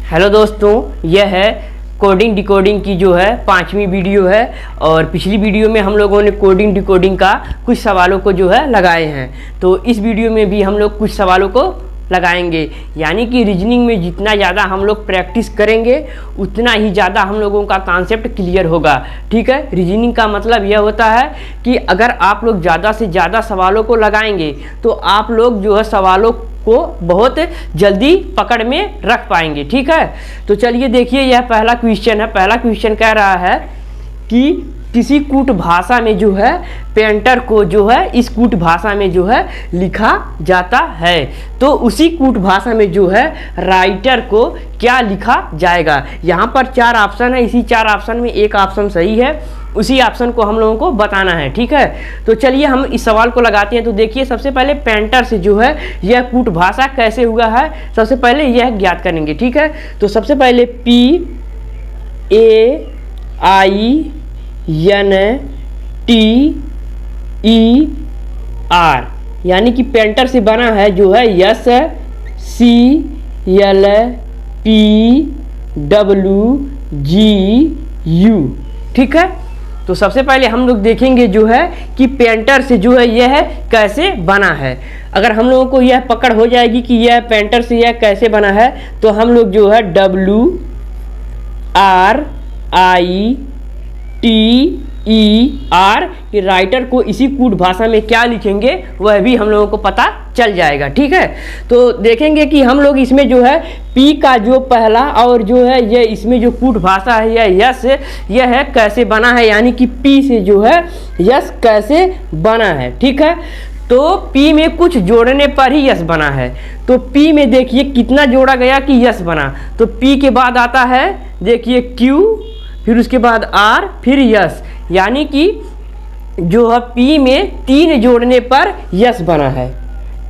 Hello दोस्तों, यह है कोडिंग डिकोडिंग की जो है 5वीं वीडियो है। और पिछली वीडियो में हम लोगों ने कोडिंग डिकोडिंग का कुछ सवालों को जो है लगाए हैं, तो इस वीडियो में भी हम लोग कुछ सवालों को लगाएंगे। यानी कि रीजनिंग में जितना ज़्यादा हम लोग प्रैक्टिस करेंगे उतना ही ज़्यादा हम लोगों का कॉन्सेप्ट क्लियर होगा। ठीक है, रीजनिंग का मतलब यह होता है कि अगर आप लोग ज़्यादा से ज़्यादा सवालों को लगाएंगे तो आप लोग जो है सवालों को बहुत जल्दी पकड़ में रख पाएंगे। ठीक है, तो चलिए देखिए, यह पहला क्वेश्चन है। पहला क्वेश्चन कह रहा है कि किसी कूट भाषा में जो है पेंटर को जो है इस कूट भाषा में जो है लिखा जाता है, तो उसी कूट भाषा में जो है राइटर को क्या लिखा जाएगा। यहाँ पर 4 ऑप्शन है, इसी 4 ऑप्शन में एक ऑप्शन सही है, उसी ऑप्शन को हम लोगों को बताना है। ठीक है, तो चलिए हम इस सवाल को लगाते हैं। तो देखिए, सबसे पहले पेंटर से जो है यह कूट भाषा कैसे हुआ है, सबसे पहले यह ज्ञात करेंगे। ठीक है, तो सबसे पहले PAINTER यानी कि पेंटर से बना है जो है SCLPWGU। ठीक है, तो सबसे पहले हम लोग देखेंगे जो है कि पेंटर से जो है यह कैसे बना है। अगर हम लोगों को यह पकड़ हो जाएगी कि यह पेंटर से यह कैसे बना है, तो हम लोग जो है WRITER कि राइटर को इसी कूट भाषा में क्या लिखेंगे वह भी हम लोगों को पता चल जाएगा। ठीक है, तो देखेंगे कि हम लोग इसमें जो है P का जो पहला और जो है यह इसमें जो कूट भाषा है यह यस यह है कैसे बना है, यानी कि P से जो है यस कैसे बना है। ठीक है, तो P में कुछ जोड़ने पर ही यस बना है। तो P में देखिए कितना जोड़ा गया कि यस बना। तो P के बाद आता है देखिए Q, फिर उसके बाद R, फिर यस, यानी कि जो है P में 3 जोड़ने पर यस बना है।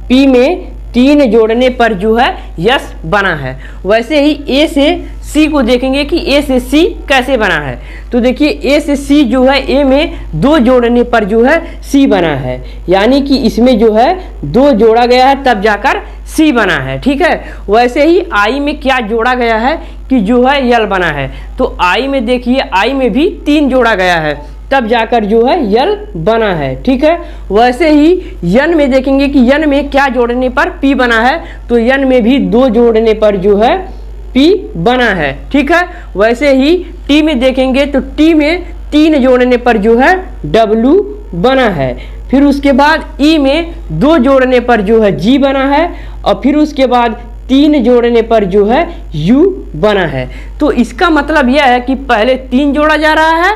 P में 3 जोड़ने पर जो है यस बना है। वैसे ही A से C को देखेंगे कि A से C कैसे बना है। तो देखिए A से C जो है A में 2 जोड़ने पर जो है C बना है, यानी कि इसमें जो है 2 जोड़ा गया है तब जाकर C बना है। ठीक है, वैसे ही I में क्या जोड़ा गया है कि जो है यल बना है। तो I में देखिए I में भी 3 जोड़ा गया है तब जाकर जो है यल बना है। ठीक है, वैसे ही यन में देखेंगे कि यन में क्या जोड़ने पर P बना है, तो यन में भी 2 जोड़ने पर जो है P बना है। ठीक है, वैसे ही T में देखेंगे तो T में 3 जोड़ने पर जो है W बना है। फिर उसके बाद E में 2 जोड़ने पर जो है G बना है, और फिर उसके बाद 3 जोड़ने पर जो है U बना है। तो इसका मतलब यह है कि पहले 3 जोड़ा जा रहा है,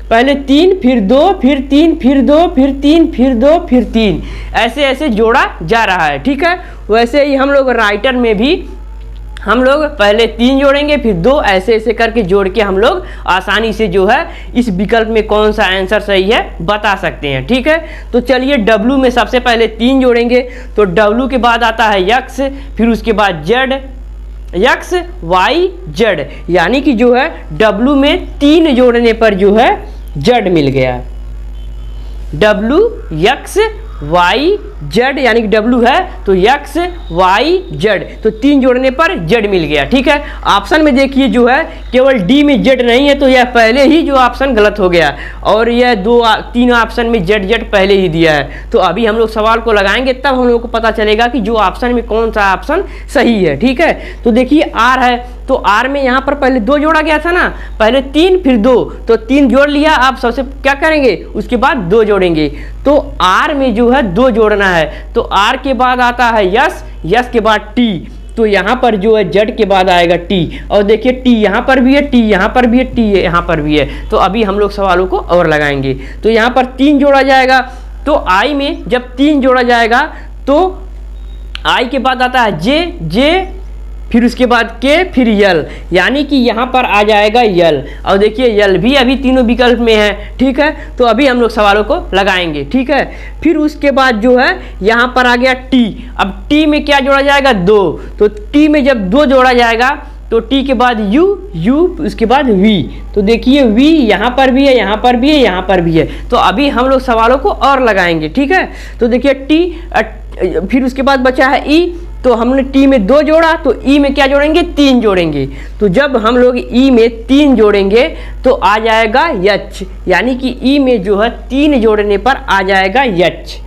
पहले 3 फिर 2 फिर 3 फिर 2 फिर 3 फिर 2 फिर 3, ऐसे ऐसे जोड़ा जा रहा है। ठीक है, वैसे ही हम लोग राइटर में भी हम लोग पहले 3 जोड़ेंगे फिर 2, ऐसे ऐसे करके जोड़ के हम लोग आसानी से जो है इस विकल्प में कौन सा आंसर सही है बता सकते हैं। ठीक है, तो चलिए W में सबसे पहले 3 जोड़ेंगे। तो W के बाद आता है X, फिर उसके बाद Z, X Y Z, यानी कि जो है W में 3 जोड़ने पर जो है Z मिल गया। W X Y Z, यानी कि W है तो X Y Z, तो 3 जोड़ने पर Z मिल गया। ठीक है, ऑप्शन में देखिए जो है केवल D में Z नहीं है, तो यह पहले ही जो ऑप्शन गलत हो गया, और यह 3 ऑप्शन में Z पहले ही दिया है। तो अभी हम लोग सवाल को लगाएंगे तब हम लोग को पता चलेगा कि जो ऑप्शन में कौन सा ऑप्शन सही है। ठीक है, तो देखिए R है, तो R में यहाँ पर पहले 2 जोड़ा गया था ना, पहले 3 फिर 2, तो 3 जोड़ लिया। आप सबसे क्या करेंगे, उसके बाद 2 जोड़ेंगे। तो R में जो है 2 जोड़ना है, तो R के बाद आता है यस, यस के बाद T, तो यहाँ पर जो है Z के बाद आएगा T, और देखिए T यहाँ पर भी है, T यहाँ पर भी है, T यहाँ पर भी है। तो अभी हम लोग सवालों को और लगाएंगे। तो यहाँ पर 3 जोड़ा जाएगा, तो I में जब 3 जोड़ा जाएगा तो I के बाद आता है J, फिर उसके बाद K, फिर यल, यानी कि यहाँ पर आ जाएगा यल। और देखिए यल भी अभी तीनों विकल्प में है। ठीक है, तो अभी हम लोग सवालों को लगाएंगे। ठीक है, फिर उसके बाद जो है यहाँ पर आ गया T। अब T में क्या जोड़ा जाएगा, 2, तो T में जब 2 जोड़ा जाएगा तो T के बाद U, उसके बाद V, तो देखिए V यहाँ पर भी है, यहाँ पर भी है, यहाँ पर भी है। तो अभी हम लोग सवालों को और लगाएंगे। ठीक है, तो देखिए T, फिर उसके बाद बचा है E, तो हमने टी में 2 जोड़ा, तो ई में क्या जोड़ेंगे, 3 जोड़ेंगे। तो जब हम लोग ई में 3 जोड़ेंगे तो आ जाएगा यच, यानी कि ई में जो है 3 जोड़ने पर आ जाएगा यच।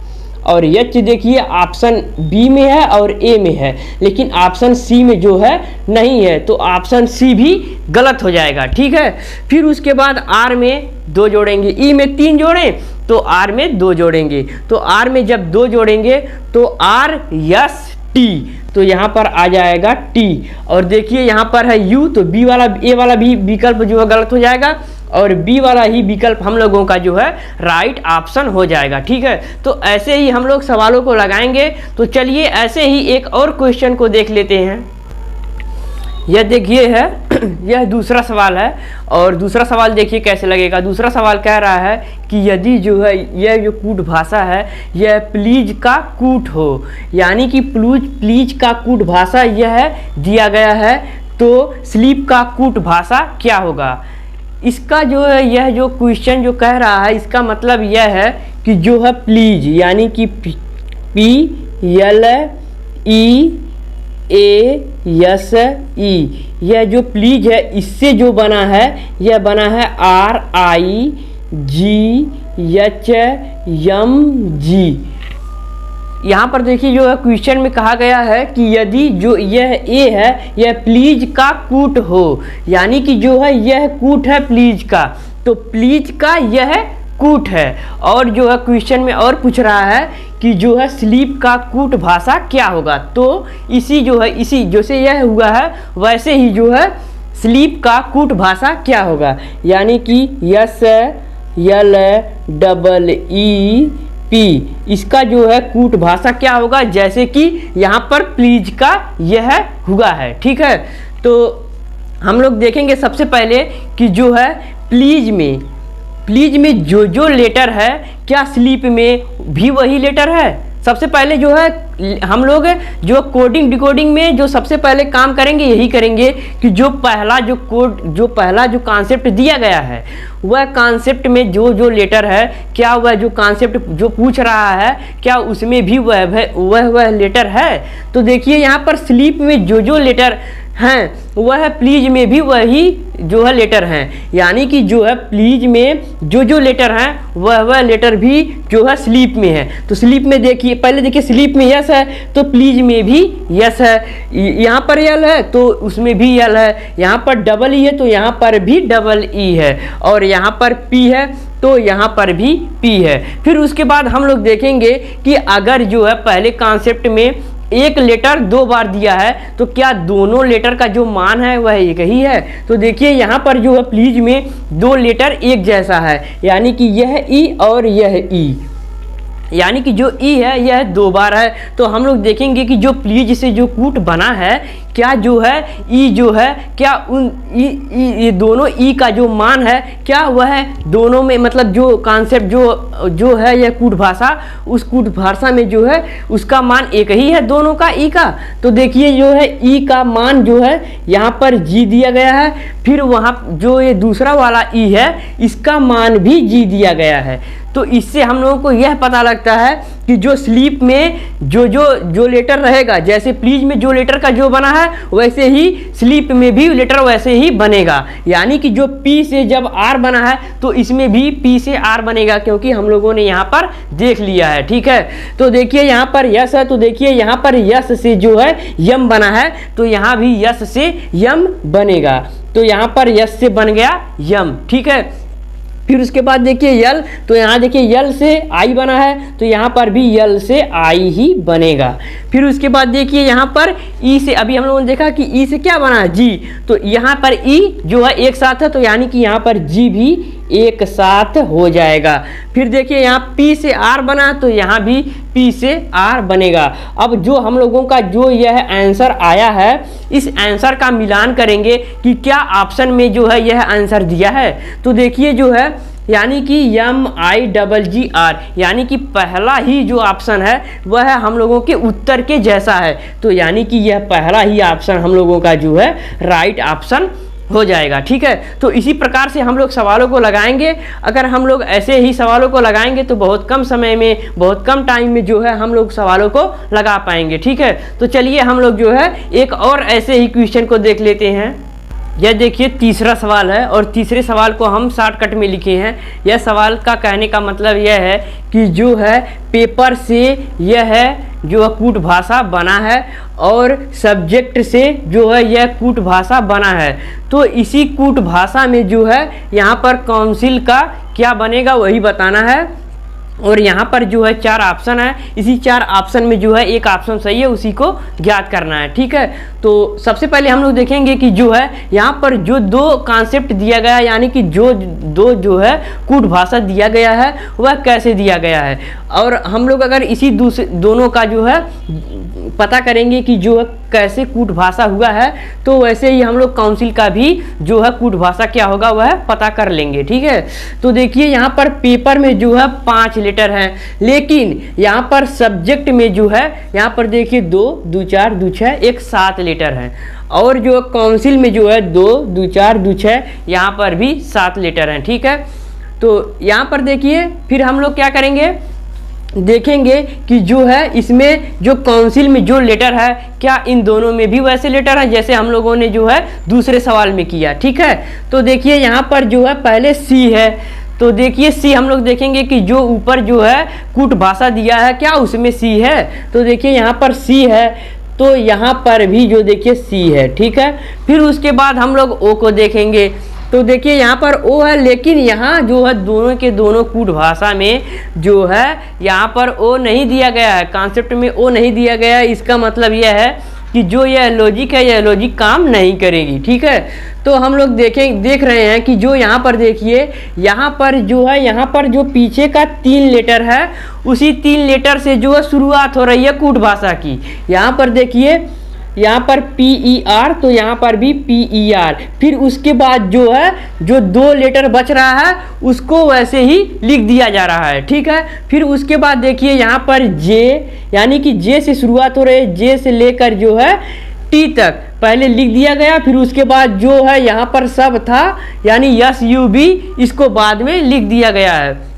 और यच देखिए ऑप्शन बी में है और ए में है, लेकिन ऑप्शन सी में जो है नहीं है, तो ऑप्शन सी भी गलत हो जाएगा, ठीक है। फिर उसके बाद आर में 2 जोड़ेंगे, ई में 3 जोड़ें तो आर में 2 जोड़ेंगे, तो आर में जब 2 जोड़ेंगे तो आर यस टी, तो यहाँ पर आ जाएगा टी। और देखिए यहाँ पर है यू, तो बी वाला ए वाला भी विकल्प जो है गलत हो जाएगा और बी वाला ही विकल्प हम लोगों का जो है राइट ऑप्शन हो जाएगा, ठीक है। तो ऐसे ही हम लोग सवालों को लगाएंगे। तो चलिए ऐसे ही एक और क्वेश्चन को देख लेते हैं। यह देखिए है यह दूसरा सवाल है, और दूसरा सवाल देखिए कैसे लगेगा। दूसरा सवाल कह रहा है कि यदि जो है यह जो कूट भाषा है यह प्लीज का कूट हो, यानी कि प्लीज का कूट भाषा यह दिया गया है, तो स्लीप का कूट भाषा क्या होगा। इसका जो है यह जो क्वेश्चन जो कह रहा है इसका मतलब यह है कि जो है प्लीज यानी कि P L E A S E, यह जो प्लीज है इससे जो बना है यह बना है R I G H M G. यहाँ पर देखिए जो है क्वेश्चन में कहा गया है कि यदि जो यह ए है यह प्लीज का कूट हो, यानी कि जो है यह कूट है प्लीज का, तो प्लीज का यह कूट है। और जो है क्वेश्चन में और पूछ रहा है कि जो है स्लीप का कूट भाषा क्या होगा। तो इसी जो है इसी जैसे यह हुआ है वैसे ही जो है स्लीप का कूट भाषा क्या होगा, यानी कि yes L double E P, इसका जो है कूट भाषा क्या होगा, जैसे कि यहाँ पर प्लीज का यह हुआ है, ठीक है। तो हम लोग देखेंगे सबसे पहले कि जो है प्लीज में जो लेटर है क्या स्लीप में भी वही लेटर है। सबसे पहले जो है हम लोग जो कोडिंग डिकोडिंग में जो सबसे पहले काम करेंगे यही करेंगे कि जो पहला जो कॉन्सेप्ट दिया गया है वह कॉन्सेप्ट में जो लेटर है क्या वह जो कॉन्सेप्ट जो पूछ रहा है क्या उसमें भी वह लेटर है। तो देखिए यहाँ पर स्लीप में जो लेटर हैं वह प्लीज में भी वही जो है लेटर हैं, यानी कि जो है प्लीज में जो लेटर हैं वह लेटर भी जो है स्लीप में है। तो स्लीप में देखिए पहले देखिए स्लीप में यस है तो प्लीज में भी यस है, यहाँ पर यल है तो उसमें भी यल है, यहाँ पर डबल ई है तो यहाँ पर भी डबल ई है, और यहाँ पर पी है तो यहाँ पर भी पी है। फिर उसके बाद हम लोग देखेंगे कि अगर जो है पहले कॉन्सेप्ट में एक लेटर 2 बार दिया है तो क्या दोनों लेटर का जो मान है वह एक ही है। तो देखिए यहाँ पर जो है प्लीज में 2 लेटर एक जैसा है, यानी कि यह ई और यह ई, यानी कि जो ई है यह 2 बार है। तो हम लोग देखेंगे कि जो प्लीज से जो कूट बना है क्या जो है ई जो है क्या उन ये दोनों ई का जो मान है क्या वह दोनों में मतलब जो कॉन्सेप्ट जो है यह कूट भाषा उस कूट भाषा में जो है उसका मान एक ही है दोनों का ई का। तो देखिए जो है ई का मान जो है यहाँ पर जी दिया गया है, फिर वहाँ जो ये दूसरा वाला ई है इसका मान भी जी दिया गया है। तो इससे हम लोगों को यह पता लगता है कि जो स्लीप में जो लेटर रहेगा जैसे प्लीज में जो लेटर का जो बना है वैसे ही स्लीप में भी लेटर वैसे ही बनेगा, यानी कि जो पी से जब आर बना है तो इसमें भी पी से आर बनेगा, क्योंकि हम लोगों ने यहाँ पर देख लिया है, ठीक है। तो देखिए यहाँ पर यस है तो देखिए यहाँ पर यस से जो है यम बना है तो यहाँ भी यस से यम बनेगा, तो यहाँ पर यस से बन गया यम, ठीक है। फिर उसके बाद देखिए यल, तो यहाँ देखिए यल से आई बना है तो यहाँ पर भी यल से आई ही बनेगा। फिर उसके बाद देखिए यहाँ पर ई से अभी हम लोगों ने देखा कि ई से क्या बना है जी, तो यहाँ पर ई जो है एक साथ है तो यानी कि यहाँ पर जी भी एक साथ हो जाएगा। फिर देखिए यहाँ पी से आर बना तो यहाँ भी पी से आर बनेगा। अब जो हम लोगों का जो यह आंसर आया है इस आंसर का मिलान करेंगे कि क्या ऑप्शन में जो है यह आंसर दिया है। तो देखिए जो है यानी कि MIGGR, यानी कि पहला ही जो ऑप्शन है वह हम लोगों के उत्तर के जैसा है, तो यानी कि यह पहला ही ऑप्शन हम लोगों का जो है राइट ऑप्शन हो जाएगा। ठीक है, तो इसी प्रकार से हम लोग सवालों को लगाएंगे। अगर हम लोग ऐसे ही सवालों को लगाएंगे तो बहुत कम समय में, बहुत कम टाइम में जो है हम लोग सवालों को लगा पाएंगे। ठीक है, तो चलिए हम लोग जो है एक और ऐसे ही क्वेश्चन को देख लेते हैं। यह देखिए तीसरा सवाल है और तीसरे सवाल को हम शॉर्टकट में लिखे हैं। यह सवाल का कहने का मतलब यह है कि जो है पेपर से यह है जो कूट भाषा बना है और सब्जेक्ट से जो है यह कूट भाषा बना है। तो इसी कूट भाषा में जो है यहाँ पर काउंसिल का क्या बनेगा वही बताना है। और यहाँ पर जो है 4 ऑप्शन है, इसी 4 ऑप्शन में जो है एक ऑप्शन सही है, उसी को ज्ञात करना है। ठीक है, तो सबसे पहले हम लोग देखेंगे कि जो है यहाँ पर जो 2 कॉन्सेप्ट दिया गया है, यानी कि जो है कूट भाषा दिया गया है वह कैसे दिया गया है। और हम लोग अगर इसी दोनों का जो है पता करेंगे कि जो है कैसे कूट भाषा हुआ है, तो वैसे ही हम लोग काउंसिल का भी जो है कूट भाषा क्या होगा वह पता कर लेंगे। ठीक है, तो देखिए यहाँ पर पेपर में जो है 5 लेटर हैं, लेकिन यहाँ पर सब्जेक्ट में जो है यहाँ पर देखिए 2, 2, 4, 2, 6, एक 7 लेटर हैं। और जो काउंसिल में जो है 2, 2, 4, 2, 6 यहाँ पर भी 7 लेटर हैं। ठीक है, तो यहाँ पर देखिए फिर हम लोग क्या करेंगे, देखेंगे कि जो है इसमें जो काउंसिल में जो लेटर है क्या इन दोनों में भी वैसे लेटर है जैसे हम लोगों ने जो है दूसरे सवाल में किया। ठीक है, तो देखिए यहाँ पर जो है पहले सी है, तो देखिए सी हम लोग देखेंगे कि जो ऊपर जो है कूट भाषा दिया है क्या उसमें सी है, तो देखिए यहाँ पर सी है, तो यहाँ पर भी जो देखिए सी है। ठीक है, फिर उसके बाद हम लोग ओ को देखेंगे, तो देखिए यहाँ पर ओ है, लेकिन यहाँ जो है दोनों के दोनों कूट भाषा में जो है यहाँ पर ओ नहीं दिया गया है, कॉन्सेप्ट में ओ नहीं दिया गया है। इसका मतलब यह है कि जो यह लॉजिक है यह लॉजिक काम नहीं करेगी। ठीक है, तो हम लोग देख रहे हैं कि जो यहाँ पर देखिए यहाँ पर जो है यहाँ पर जो पीछे का 3 लेटर है उसी 3 लेटर से जो है शुरुआत हो रही है कूट भाषा की। यहाँ पर देखिए यहाँ पर PER, तो यहाँ पर भी PER, फिर उसके बाद जो है जो 2 लेटर बच रहा है उसको वैसे ही लिख दिया जा रहा है। ठीक है, फिर उसके बाद देखिए यहाँ पर J, यानी कि J से शुरुआत हो रही है, J से लेकर जो है T तक पहले लिख दिया गया, फिर उसके बाद जो है यहाँ पर सब था यानी SUB इसको बाद में लिख दिया गया है।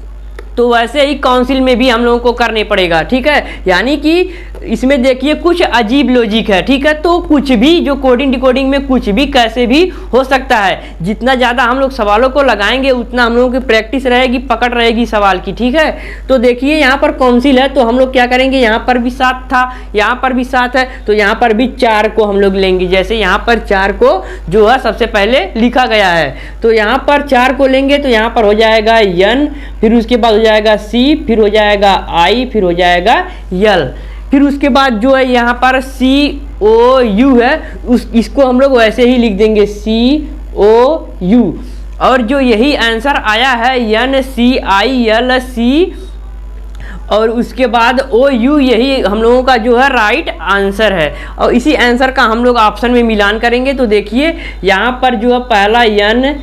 तो वैसे ही काउंसिल में भी हम लोगों को करने पड़ेगा। ठीक है, यानी कि इसमें देखिए कुछ अजीब लॉजिक है। ठीक है, तो कुछ भी जो कोडिंग डिकोडिंग में कुछ भी कैसे भी हो सकता है। जितना ज़्यादा हम लोग सवालों को लगाएंगे उतना हम लोगों की प्रैक्टिस रहेगी, पकड़ रहेगी सवाल की। ठीक है, तो देखिए यहाँ पर काउंसिल है, तो हम लोग क्या करेंगे, यहाँ पर भी 7 था, यहाँ पर भी 7 है, तो यहाँ पर भी 4 को हम लोग लेंगे। जैसे यहाँ पर 4 को जो है सबसे पहले लिखा गया है, तो यहाँ पर 4 को लेंगे, तो यहाँ पर हो जाएगा N, फिर उसके बाद हो जाएगा C, फिर हो जाएगा I, फिर हो जाएगा L, फिर उसके बाद जो है यहाँ पर COU है इसको हम लोग वैसे ही लिख देंगे COU। और जो यही आंसर आया है NCILC और उसके बाद OU, यही हम लोगों का जो है राइट आंसर है। और इसी आंसर का हम लोग ऑप्शन में मिलान करेंगे, तो देखिए यहाँ पर जो है पहला NCILCOU,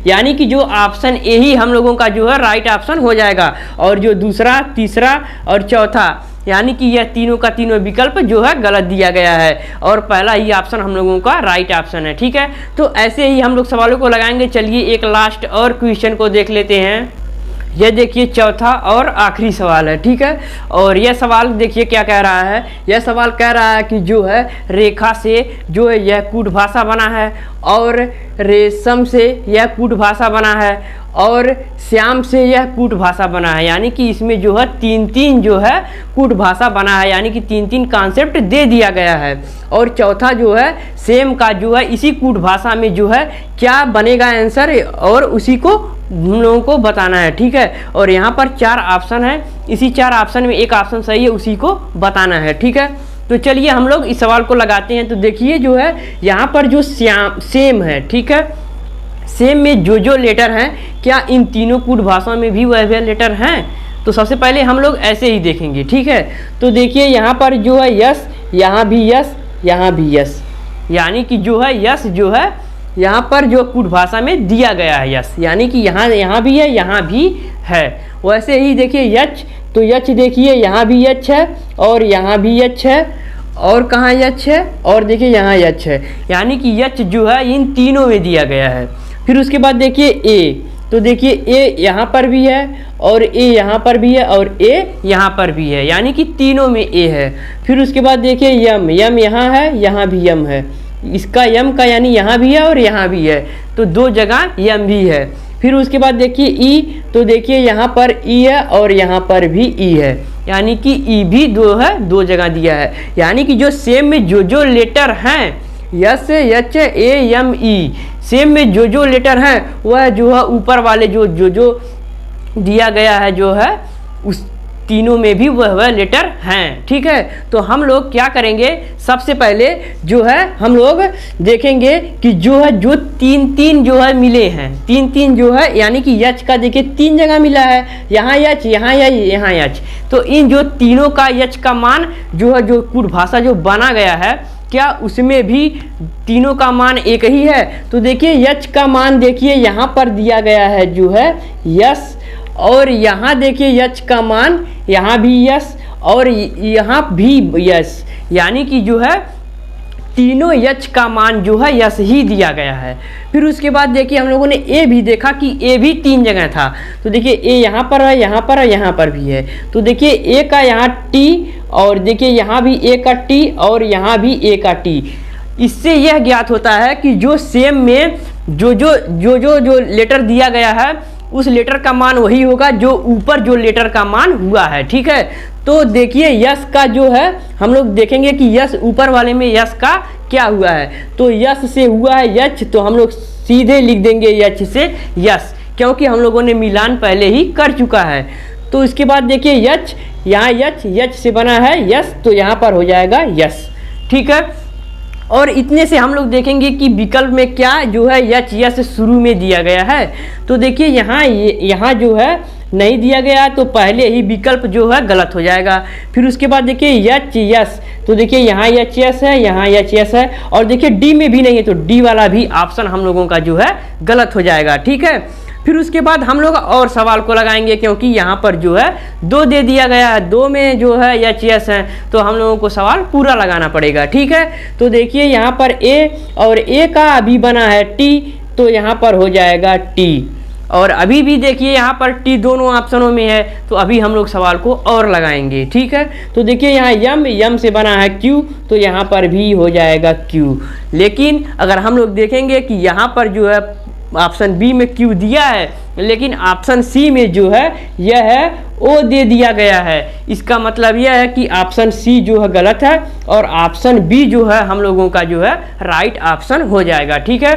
यानी कि जो ऑप्शन ए ही हम लोगों का जो है राइट ऑप्शन हो जाएगा। और जो दूसरा, तीसरा और चौथा यानी कि यह तीनों का तीनों विकल्प जो है गलत दिया गया है और पहला ही ऑप्शन हम लोगों का राइट ऑप्शन है। ठीक है, तो ऐसे ही हम लोग सवालों को लगाएंगे। चलिए एक लास्ट और क्वेश्चन को देख लेते हैं। यह देखिए चौथा और आखिरी सवाल है। ठीक है, और यह सवाल देखिए क्या कह रहा है। यह सवाल कह रहा है कि जो है रेखा से जो है यह कूट भाषा बना है और रेशम से यह कूट भाषा बना है और श्याम से यह कूट भाषा बना है, यानी कि इसमें जो है 3-3 जो है कूट भाषा बना है, यानी कि 3-3 कॉन्सेप्ट दे दिया गया है। और चौथा जो है सेम का जो है इसी कूट भाषा में जो है क्या बनेगा आंसर, और उसी को हम लोगों को बताना है। ठीक है, और यहाँ पर 4 ऑप्शन है, इसी 4 ऑप्शन में एक ऑप्शन सही है, उसी को बताना है। ठीक है, तो चलिए हम लोग इस सवाल को लगाते हैं। तो देखिए जो है यहाँ पर जो सेम है, ठीक है, सेम में जो लेटर हैं क्या इन तीनों कूट भाषाओं में भी वह लेटर हैं। तो सबसे पहले हम लोग ऐसे ही देखेंगे। ठीक है, तो देखिए यहाँ पर जो है यस, यहाँ भी यस, यहाँ भी यस, यानी कि जो है यस जो है यहाँ पर जो कूट भाषा में दिया गया है यस, यानी कि यहाँ भी है, यहाँ भी है। वैसे ही देखिए यच, तो यच देखिए यहाँ भी यच है और यहाँ भी यच है और कहाँ यच है, और देखिए यहाँ यच है, यानी कि यच जो है इन तीनों में दिया गया है। फिर उसके बाद देखिए ए, तो देखिए ए यहाँ पर भी है और ए यहाँ पर भी है और ए यहाँ पर भी है, यानी कि तीनों में ए है। फिर उसके बाद देखिए यम, यम यहाँ है, यहाँ भी यम है, इसका यम का यानी यहाँ भी है और यहाँ भी है, तो दो जगह यम भी है। फिर उसके बाद देखिए ई, तो देखिए यहाँ पर ई है और यहाँ पर भी ई है, यानी कि ई भी दो है, दो जगह दिया है। यानी कि जो सेम में जो लेटर हैं, S H A M E, same में जो लेटर हैं वह जो है ऊपर वाले जो दिया गया है जो है उस तीनों में भी वह लेटर हैं। ठीक है, तो हम लोग क्या करेंगे, सबसे पहले जो है हम लोग देखेंगे कि जो है जो तीन जो है मिले हैं, तीन जो है, यानी कि यच का देखिए तीन जगह मिला है, यहाँ यच, यहाँ यहाँ यच, तो इन जो तीनों का यच का मान जो है जो कूट भाषा जो बना गया है, क्या उसमें भी तीनों का मान एक ही है। तो देखिए यच का मान देखिए यहाँ पर दिया गया है जो है यस, और यहाँ देखिए यच का मान यहाँ भी यस और यहाँ भी यस, यानी कि जो है तीनों यच का मान जो है यस ही दिया गया है। फिर उसके बाद देखिए हम लोगों ने ए भी देखा कि ए भी तीन जगह था, तो देखिए ए यहाँ पर है, यहाँ पर है, यहाँ पर भी है, तो देखिए ए का यहाँ टी और देखिए यहाँ भी ए का टी और यहाँ भी ए का टी। इससे यह ज्ञात होता है कि जो सेम में जो लेटर दिया गया है उस लेटर का मान वही होगा जो ऊपर जो लेटर का मान हुआ है। ठीक है, तो देखिए यस का जो है हम लोग देखेंगे कि यस ऊपर वाले में यस का क्या हुआ है, तो यस से हुआ है यच, तो हम लोग सीधे लिख देंगे यच से यस, क्योंकि हम लोगों ने मिलान पहले ही कर चुका है। तो इसके बाद देखिए यच, यहाँ यच से बना है यस, तो यहाँ पर हो जाएगा यस। ठीक है, और इतने से हम लोग देखेंगे कि विकल्प में क्या जो है यच यस शुरू में दिया गया है, तो देखिए यहाँ जो है नहीं दिया गया, तो पहले ही विकल्प जो है गलत हो जाएगा। फिर उसके बाद देखिए यच यस, तो देखिए यहाँ यच यस है, यहाँ यच यस है, और देखिए डी में भी नहीं है, तो डी वाला भी ऑप्शन हम लोगों का जो है गलत हो जाएगा। ठीक है, फिर उसके बाद हम लोग और सवाल को लगाएंगे, क्योंकि यहाँ पर जो है दो दे दिया गया है, दो में जो है यच यस है, तो हम लोगों को सवाल पूरा लगाना पड़ेगा। ठीक है, तो देखिए यहाँ पर ए और ए का अभी बना है टी, तो यहाँ पर हो जाएगा टी, और अभी भी देखिए यहाँ पर टी दोनों ऑप्शनों में है, तो अभी हम लोग सवाल को और लगाएंगे। ठीक है, तो देखिए यहाँ यम से बना है क्यू, तो यहाँ पर भी हो जाएगा क्यू। लेकिन अगर हम लोग देखेंगे कि यहाँ पर जो है ऑप्शन बी में क्यू दिया है, लेकिन ऑप्शन सी में जो है यह है ओ दे दिया गया है, इसका मतलब यह है कि ऑप्शन सी जो है गलत है और ऑप्शन बी जो है हम लोगों का जो है राइट ऑप्शन हो जाएगा। ठीक है,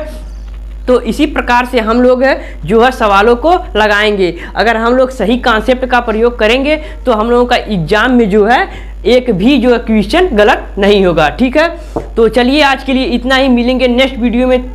तो इसी प्रकार से हम लोग जो है सवालों को लगाएंगे। अगर हम लोग सही कॉन्सेप्ट का प्रयोग करेंगे तो हम लोगों का एग्जाम में जो है एक भी जो है क्वेश्चन गलत नहीं होगा। ठीक है, तो चलिए आज के लिए इतना ही, मिलेंगे नेक्स्ट वीडियो में।